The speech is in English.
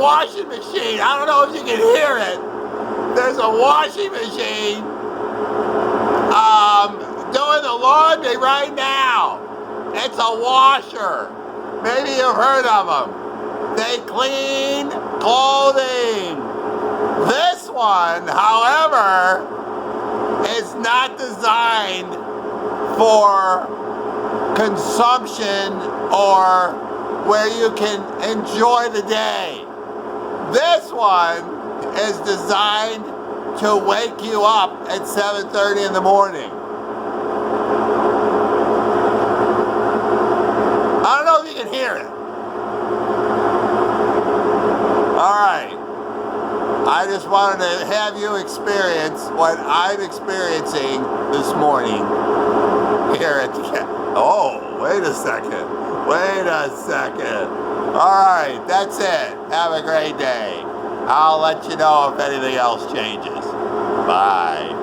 washing machine. I don't know if you can hear it. There's a washing machine doing the laundry right now. It's a washer. Maybe you've heard of them. They clean clothing. This one, however, is not designed for consumption or where you can enjoy the day. This one is designed to wake you up at 7:30 in the morning. I don't know if you can hear it. All right. I just wanted to have you experience what I'm experiencing this morning here at the... Oh, wait a second. Wait a second. All right, that's it. Have a great day. I'll let you know if anything else changes. Bye.